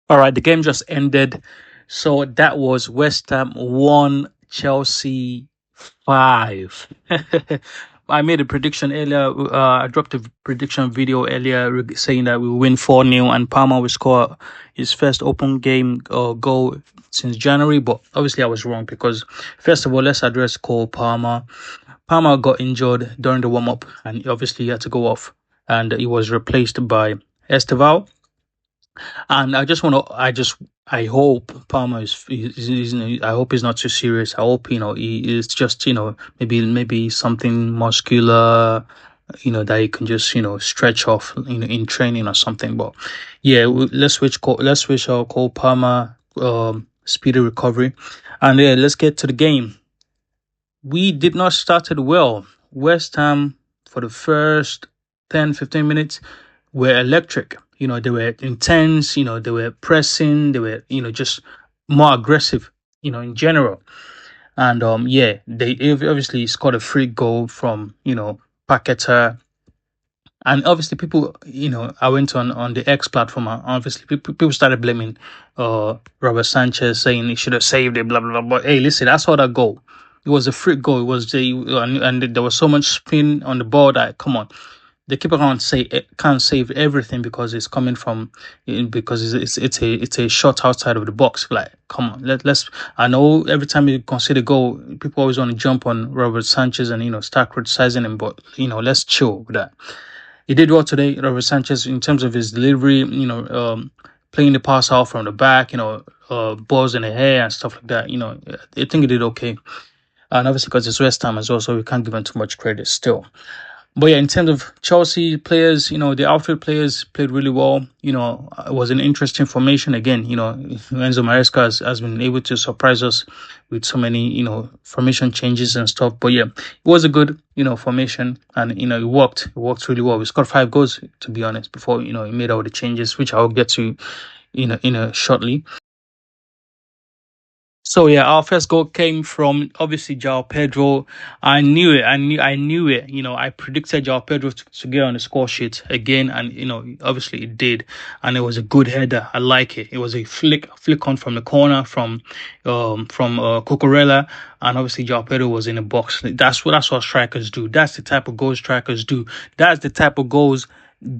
All right, the game just ended. So that was West Ham 1, Chelsea 5. I made a prediction earlier. I dropped a prediction video earlier saying that we will win 4-0 and Palmer will score his first open game goal since January. But obviously, I was wrong because, first of all, let's address Cole Palmer. Palmer got injured during the warm up and obviously he had to go off, and he was replaced by Esteval. And I just want to, I hope Palmer I hope he's not too serious. I hope, he is just, maybe something muscular, that he can just, stretch off, in training or something. But yeah, let's wish our Cole Palmer, speedy recovery. And yeah, let's get to the game. We did not start it well. West Ham, for the first 10-15 minutes, were electric. They were intense, they were pressing, they were, just more aggressive, in general. And yeah, they obviously scored a free goal from, Paqueta. And obviously people, I went on the X platform, and obviously people started blaming Robert Sanchez, saying he should have saved it, blah blah blah. But hey, listen, I saw that goal. It was a free goal. It was and there was so much spin on the ball that, come on, the keeper can't save everything because it's coming from, because it's a shot outside of the box. Like, come on, let's. I know every time you consider goal, people always want to jump on Robert Sanchez and start criticizing him, but let's chill with that. He did well today, Robert Sanchez, in terms of his delivery. Playing the pass out from the back, balls in the air and stuff like that. I think he did okay, and obviously because it's West Ham as well, so we can't give him too much credit still. But yeah, in terms of Chelsea players, the outfield players played really well. It was an interesting formation again. Enzo Maresca has been able to surprise us with so many, formation changes and stuff. But yeah, it was a good, formation, and it worked. It worked really well. We scored 5 goals, to be honest, before he made all the changes, which I'll get to, shortly. So yeah, our first goal came from obviously Joao Pedro. I knew it. I knew it. I predicted Joao Pedro to get on the score sheet again, and obviously it did. And it was a good header. I like it. It was a flick on from the corner from Cucurella, and obviously Joao Pedro was in the box. That's what strikers do. That's the type of goals strikers do. That's the type of goals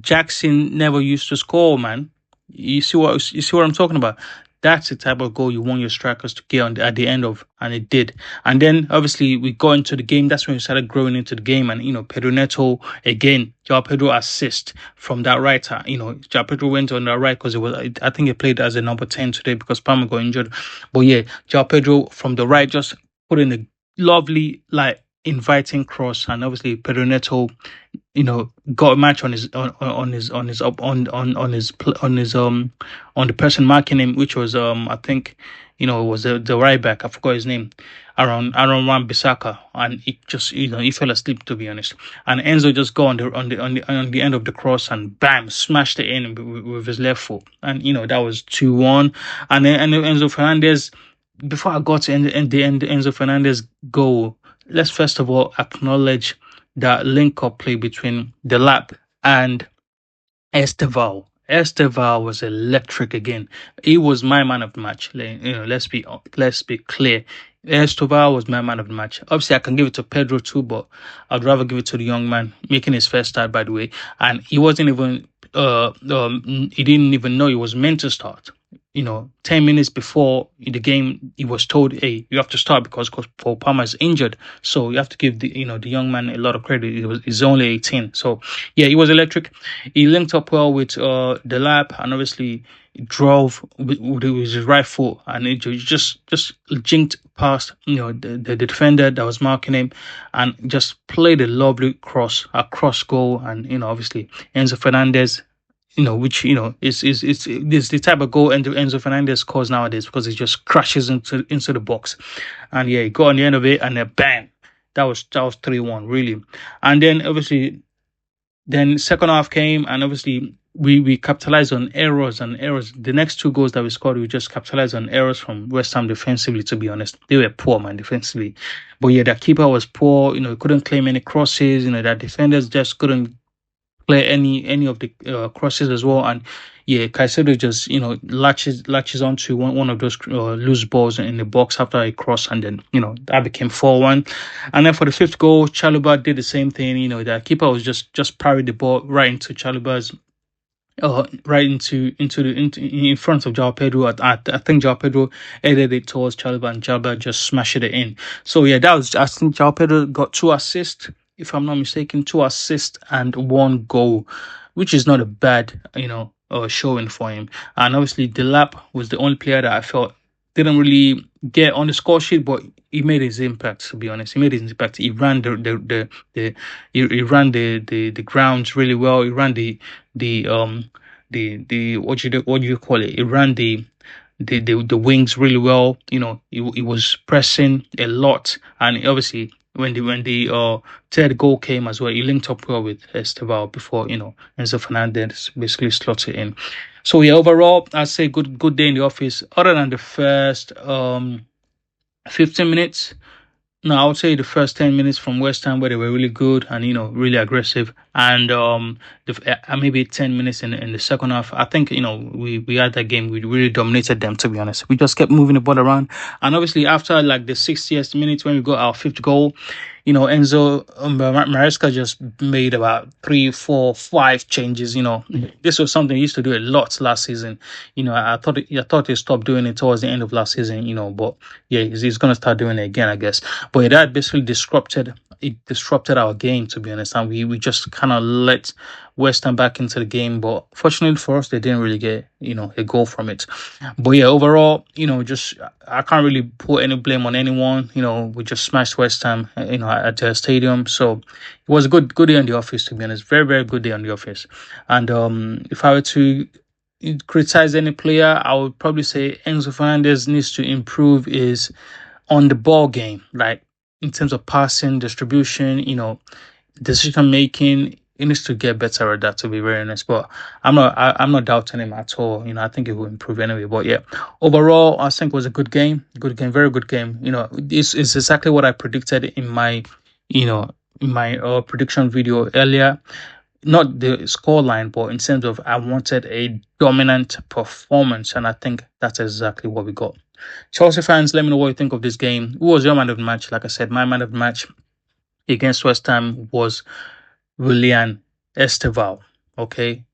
Jackson never used to score, man. You see what I'm talking about? That's the type of goal you want your strikers to get at the end of, and it did. And then obviously we got into the game. That's when we started growing into the game, and Pedro Neto again. Joao Pedro assist from that right. Joao Pedro went on the right because I think he played as a number 10 today because Palmer got injured. But yeah, Joao Pedro from the right just put in a lovely, like, inviting cross, and obviously Pedro Neto, got a match on the person marking him, which was I think, it was the right back. I forgot his name. Aaron Wan-Bissaka, and he fell asleep, to be honest. And Enzo just got on the end of the cross and bam, smashed it in with his left foot, and that was 2-1. And then Enzo Fernandez. Before I got to the Enzo Fernandez goal, let's first of all acknowledge that link-up play between Delap and Esteval. Esteval was electric again. He was my man of the match. Let's be clear. Esteval was my man of the match. Obviously, I can give it to Pedro too, but I'd rather give it to the young man making his first start, by the way. And he wasn't even. He didn't even know he was meant to start. 10 minutes before the game, he was told, hey, you have to start because Paul Palmer is injured. So you have to give the young man a lot of credit. He's only 18. So yeah, he was electric. He linked up well with the lap, and obviously drove with his right foot, and it just jinked past the defender that was marking him, and just played a lovely cross across goal. And obviously Enzo Fernandez, which is the type of goal Enzo Fernandez scores nowadays, because it just crashes into the box. And yeah, he got on the end of it, and then bang, that was 3-1 really. And then obviously, second half came, and obviously we capitalized on errors and errors. The next 2 goals that we scored, we just capitalized on errors from West Ham defensively. To be honest, they were poor, man, defensively. But yeah, that keeper was poor. He couldn't claim any crosses. That defenders just couldn't clear any of the crosses as well. And yeah, Caicedo just latches onto one of those loose balls in the box after a cross, and then that became 4-1. And then for the fifth goal, Chalobah did the same thing. The keeper was just parried the ball right into Chalobah's right into in front of Joao Pedro. I think Joao Pedro headed it towards Chalobah, and Chalobah just smashed it in. So yeah, I think Joao Pedro got 2 assists, if I'm not mistaken, 2 assists and 1 goal, which is not a bad showing for him. And obviously Delap was the only player that I felt didn't really get on the score sheet, but he made his impact. To be honest, he made his impact. He ran he ran the grounds really well. He ran the what do you call it? He ran the wings really well. He was pressing a lot, and obviously when the third goal came as well, he linked up well with Esteval before Enzo Fernández basically slotted in. So yeah, overall, I'd say good day in the office. Other than the first 15 minutes. No, I would say the first 10 minutes from West Ham where they were really good and really aggressive, and maybe 10 minutes in the second half. I think we had that game. We really dominated them. To be honest, we just kept moving the ball around, and obviously after like the 60th minute when we got our fifth goal, Enzo Maresca just made about 3, 4, 5 changes. This was something he used to do a lot last season. I thought he stopped doing it towards the end of last season. But yeah, he's gonna start doing it again, I guess. But that basically disrupted our game, to be honest, and we just kind of let West Ham back into the game. But fortunately for us, they didn't really get a goal from it. But yeah, overall, just I can't really put any blame on anyone. We just smashed West Ham, at their stadium. So it was a good day on the office, to be honest. Very, very good day on the office. And if I were to criticize any player, I would probably say Enzo Fernandez needs to improve his on the ball game, like in terms of passing, distribution, decision making. He needs to get better at that, to be very honest. But I'm not doubting him at all. I think he will improve anyway. But yeah, overall, I think it was a good game, very good game. It's exactly what I predicted in my prediction video earlier. Not the scoreline, but in terms of I wanted a dominant performance, and I think that's exactly what we got. Chelsea fans, let me know what you think of this game. Who was your man of the match? Like I said, my man of the match against West Ham was Willian Esteval. Okay.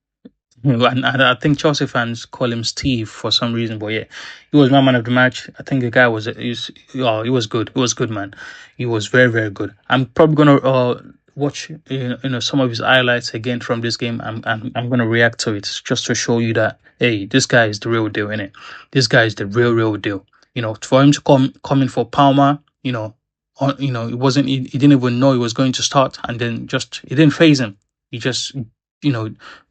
And I think Chelsea fans call him Steve for some reason, but yeah, he was my man of the match. I think the guy he was good. He was good, man. He was very, very good. I'm probably gonna watch some of his highlights again from this game. I'm gonna react to it just to show you that hey, this guy is the real deal, innit? This guy is the real deal. For him to come in for Palmer, it wasn't. He didn't even know he was going to start, and then it didn't phase him. He just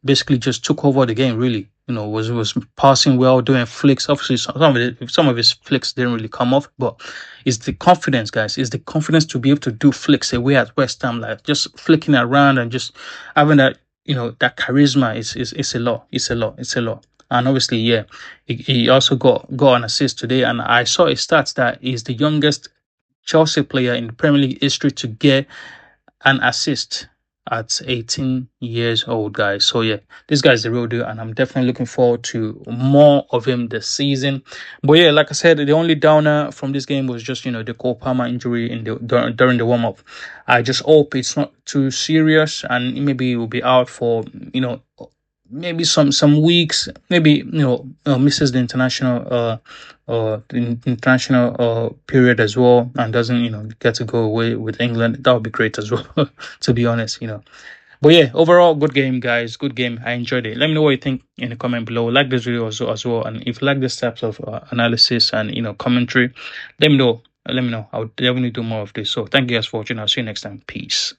basically just took over the game. Really, was passing well, doing flicks. Obviously, some of his flicks didn't really come off, but it's the confidence, guys. It's the confidence to be able to do flicks away at West Ham, like just flicking around and just having that that charisma. It's a lot. It's a lot. And obviously, yeah, he also got an assist today, and I saw his stats that he's the youngest Chelsea player in the Premier League history to get an assist at 18 years old, guys. So yeah, this guy's the real deal, and I'm definitely looking forward to more of him this season. But yeah, like I said, the only downer from this game was just the Cole Palmer injury during the warm-up. I just hope it's not too serious, and maybe he will be out for maybe some weeks, maybe misses the international period as well, and doesn't get to go away with England. That would be great as well, to be honest. But yeah, overall, good game, guys. Good game. I enjoyed it. Let me know what you think in the comment below. Like this video as well, and if you like this types of analysis and commentary, let me know. Let me know. I'll definitely do more of this. So thank you guys for watching. I'll see you next time. Peace.